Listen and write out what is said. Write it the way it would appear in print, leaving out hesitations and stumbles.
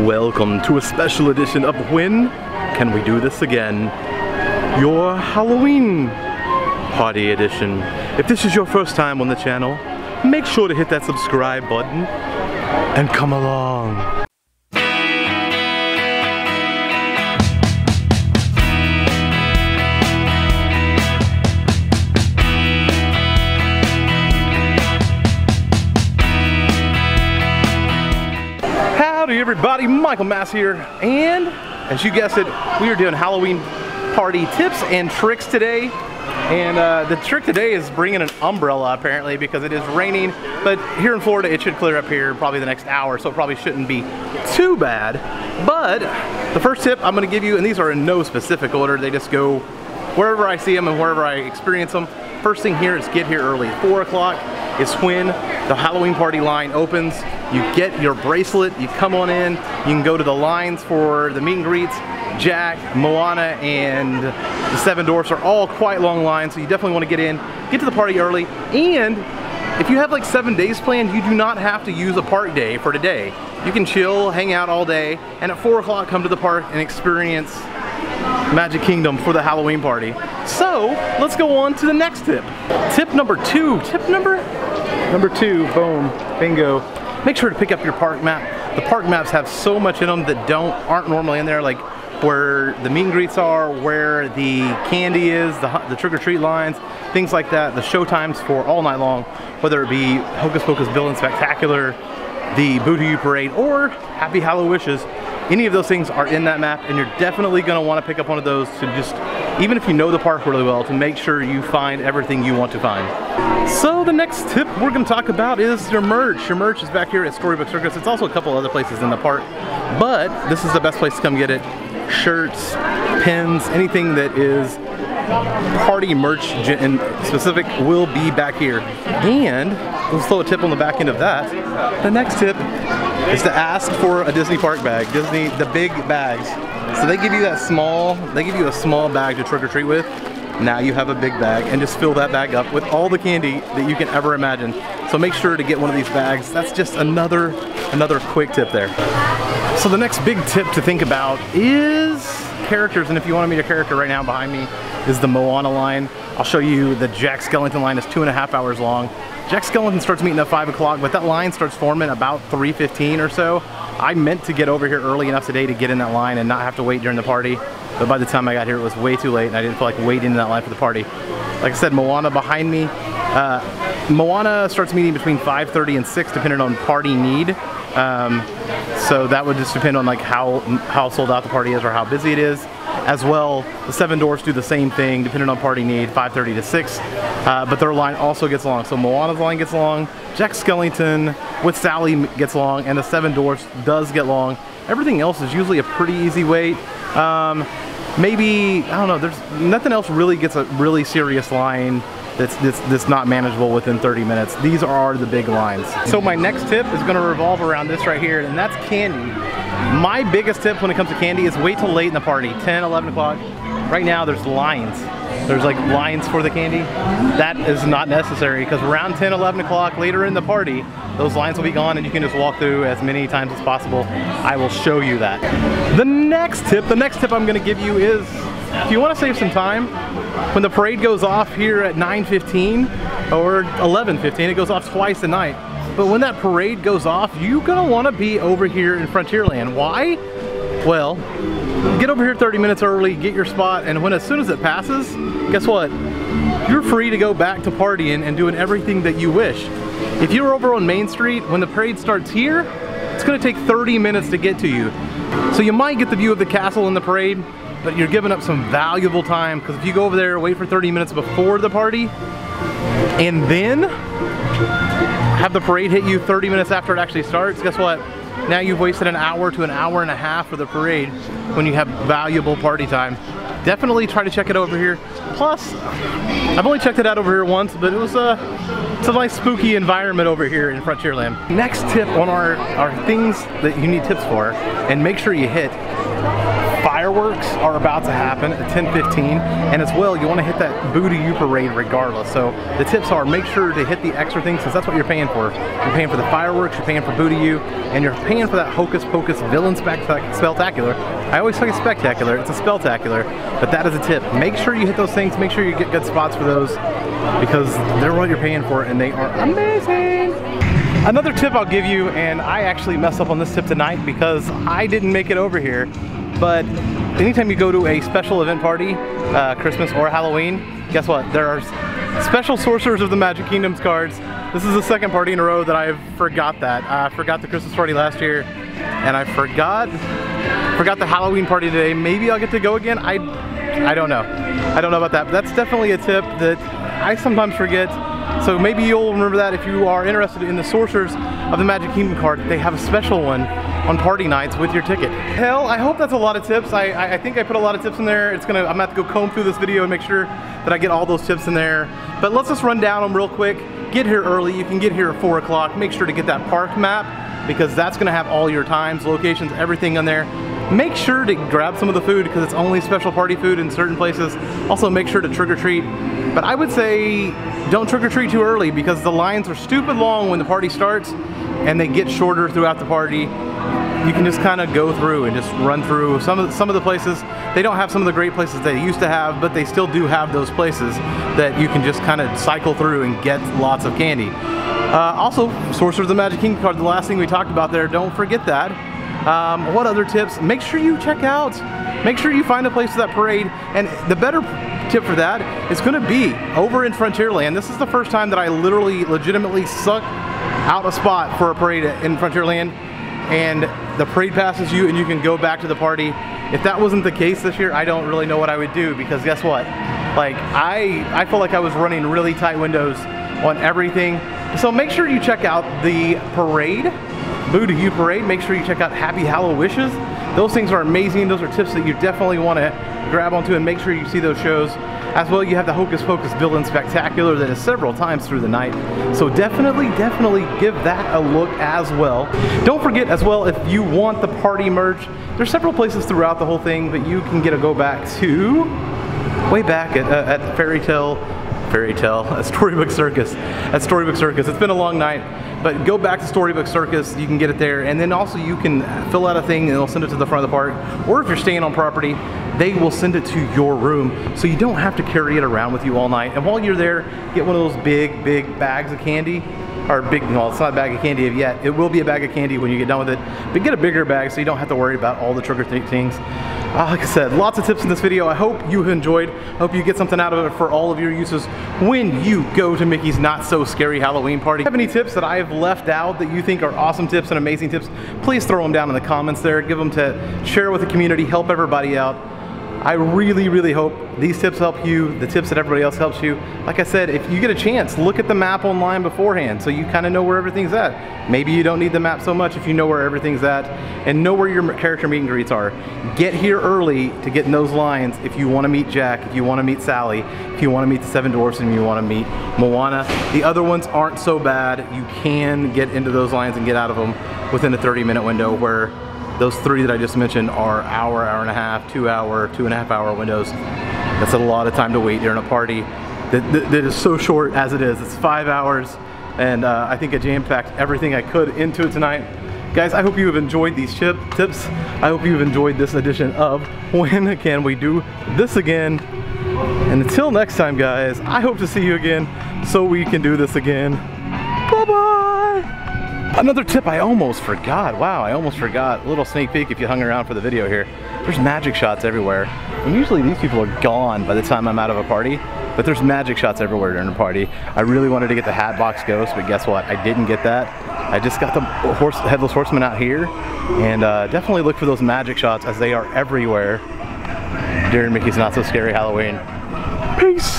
Welcome to a special edition of When Can We Do This Again? Your Halloween Party Edition. If this is your first time on the channel, make sure to hit that subscribe button and come along. Howdy everybody, Michael Mass here, and as you guessed it, we are doing Halloween party tips and tricks today. And the trick today is bringing an umbrella apparently because it is raining, but here in Florida it should clear up here probably the next hour, so it probably shouldn't be too bad. But the first tip I'm going to give you, and these are in no specific order, they just go wherever I see them and wherever I experience them. First thing here is get here early. 4 o'clock is when the Halloween party line opens. You get your bracelet, you come on in, you can go to the lines for the meet and greets. Jack, Moana, and the 7 Dwarfs are all quite long lines, so you definitely want to get in, get to the party early. And if you have like 7 days planned, you do not have to use a park day for today. You can chill, hang out all day, and at 4 o'clock come to the park and experience Magic Kingdom for the Halloween party. So let's go on to the next tip. Tip number 2. Tip number 2. Boom. Bingo. Make sure to pick up your park map. The park maps have so much in them that aren't normally in there, like where the meet and greets are, where the candy is, the trick-or-treat lines, things like that, the show times for all night long, whether it be Hocus Pocus Bill and Spectacular, the Boo to You Parade, or Happy Hallow Wishes. Any of those things are in that map, and you're definitely going to want to pick up one of those to just, even if you know the park really well, to make sure you find everything you want to find. So the next tip we're going to talk about is your merch. Your merch is back here at Storybook Circus. It's also a couple other places in the park, but this is the best place to come get it. Shirts, pins, anything that is party merch in specific will be back here. And let's throw a tip on the back end of that. The next tip is to ask for a Disney park bag. Disney, the big bags. So they give you a small bag to trick or treat with. Now you have a big bag, and just fill that bag up with all the candy that you can ever imagine. So make sure to get one of these bags. That's just another quick tip there. So the next big tip to think about is characters, and if you want to meet a character right now behind me is the Moana line. I'll show you the Jack Skellington line is 2.5 hours long. Jack Skellington starts meeting at 5 o'clock, but that line starts forming about 3:15 or so. I meant to get over here early enough today to get in that line and not have to wait during the party, but by the time I got here it was way too late and I didn't feel like waiting in that line for the party. Like I said, Moana behind me. Moana starts meeting between 5:30 and 6 depending on party need. So that would just depend on like how sold out the party is or how busy it is. As well, the 7 Dwarfs do the same thing depending on party need, 5:30 to 6. But their line also gets long. So Moana's line gets long, Jack Skellington with Sally gets long, and the 7 Dwarfs does get long. Everything else is usually a pretty easy wait. Maybe, I don't know, there's nothing else really gets a really serious line that's not manageable within 30 minutes. These are the big lines. So my next tip is going to revolve around this right here, and that's candy. My biggest tip when it comes to candy is wait till late in the party, 10, 11 o'clock. Right now there's lines. There's like lines for the candy. That is not necessary because around 10, 11 o'clock later in the party, those lines will be gone and you can just walk through as many times as possible. I will show you that. The next tip I'm going to give you is, if you want to save some time, when the parade goes off here at 9:15 or 11:15, it goes off twice a night. But when that parade goes off, you're gonna want to be over here in Frontierland. Why? Well, get over here 30 minutes early, get your spot, and as soon as it passes, guess what? You're free to go back to partying and doing everything that you wish. If you're over on Main Street, when the parade starts here, it's gonna take 30 minutes to get to you. So you might get the view of the castle and the parade, but you're giving up some valuable time, because if you go over there, wait for 30 minutes before the party, and then have the parade hit you 30 minutes after it actually starts, guess what? Now you've wasted an hour to an hour and a half for the parade when you have valuable party time. Definitely try to check it over here. Plus, I've only checked it out over here once, but it's a nice spooky environment over here in Frontierland. Next tip on our things that you need tips for, and make sure you hit fireworks are about to happen at 10:15, and as well, you want to hit that Boo to You parade regardless. So the tips are, make sure to hit the extra things, because that's what you're paying for. You're paying for the fireworks, you're paying for Boo to You, and you're paying for that Hocus Pocus Villain Spectacular. I always say spectacular, it's a spectacular, but that is a tip. Make sure you hit those things, make sure you get good spots for those, because they're what you're paying for, and they are amazing. Another tip I'll give you, and I actually messed up on this tip tonight because I didn't make it over here, but anytime you go to a special event party, Christmas or Halloween, guess what? There are special sorcerers of the Magic Kingdoms cards. This is the second party in a row that I've forgot that. I forgot the Christmas party last year, and I forgot the Halloween party today. Maybe I'll get to go again. I don't know. I don't know about that, but that's definitely a tip that I sometimes forget. So maybe you'll remember that if you are interested in the Sorcerers of the Magic Kingdom card. They have a special one on party nights with your ticket. Hell, I hope that's a lot of tips. I think I put a lot of tips in there. I'm gonna have to go comb through this video and make sure that I get all those tips in there. But let's just run down them real quick. Get here early. You can get here at 4 o'clock. Make sure to get that park map, because that's gonna have all your times, locations, everything on there. Make sure to grab some of the food, because it's only special party food in certain places. Also, make sure to trick or treat. But I would say don't trick or treat too early, because the lines are stupid long when the party starts, and they get shorter throughout the party. You can just kind of go through and just run through some of the places. They don't have some of the great places they used to have, but they still do have those places that you can just kind of cycle through and get lots of candy. Also, Sorcerers of the Magic Kingdom card, the last thing we talked about there, don't forget that. What other tips? Make sure you check out, make sure you find a place for that parade, and the better tip for that is going to be over in Frontierland. This is the first time that I legitimately sucked out a spot for a parade in Frontierland, and the parade passes you and you can go back to the party. If that wasn't the case this year, I don't really know what I would do, because guess what? Like, I felt like I was running really tight windows on everything. So make sure you check out the parade, Boo to You parade. Make sure you check out Happy Hallow Wishes. Those things are amazing. Those are tips that you definitely want to grab onto, and make sure you see those shows. As well, you have the Hocus Pocus Villain Spectacular that is several times through the night. So definitely give that a look as well. Don't forget as well, if you want the party merch, there's several places throughout the whole thing, but you can go back to way back at Storybook Circus. At Storybook Circus. It's been a long night, but go back to Storybook Circus. You can get it there, and then also you can fill out a thing and they'll send it to the front of the park. Or if you're staying on property, they will send it to your room, so you don't have to carry it around with you all night. And while you're there, get one of those big bags of candy. Or well, it's not a bag of candy yet. It will be a bag of candy when you get done with it. But get a bigger bag so you don't have to worry about all the trick-or-treat things. Like I said, lots of tips in this video. I hope you enjoyed. I hope you get something out of it for all of your uses when you go to Mickey's Not So Scary Halloween Party. If you have any tips that I have left out that you think are awesome tips and amazing tips, please throw them down in the comments there. Give them to share with the community, help everybody out. I really hope these tips help you, the tips that everybody else helps you. Like I said, if you get a chance, look at the map online beforehand so you kind of know where everything's at. Maybe you don't need the map so much if you know where everything's at and know where your character meet and greets are. Get here early to get in those lines if you want to meet Jack, if you want to meet Sally, if you want to meet the Seven Dwarfs and you want to meet Moana. The other ones aren't so bad. You can get into those lines and get out of them within a 30-minute window, where those three that I just mentioned are hour and a half, 2 hour, 2.5 hour windows. That's a lot of time to wait during a party that is so short as it is. It's 5 hours, and I think I jam-packed everything I could into it tonight. Guys, I hope you have enjoyed these tips. I hope you've enjoyed this edition of When Can We Do This Again? And until next time, guys, I hope to see you again so we can do this again. Bye-bye! Another tip I almost forgot. Wow, I almost forgot. A little sneak peek if you hung around for the video here. There's magic shots everywhere. And usually these people are gone by the time I'm out of a party, but there's magic shots everywhere during the party. I really wanted to get the Hatbox Ghost, but guess what? I didn't get that. I just got the Headless Horseman out here, and definitely look for those magic shots, as they are everywhere during Mickey's Not So Scary Halloween. Peace!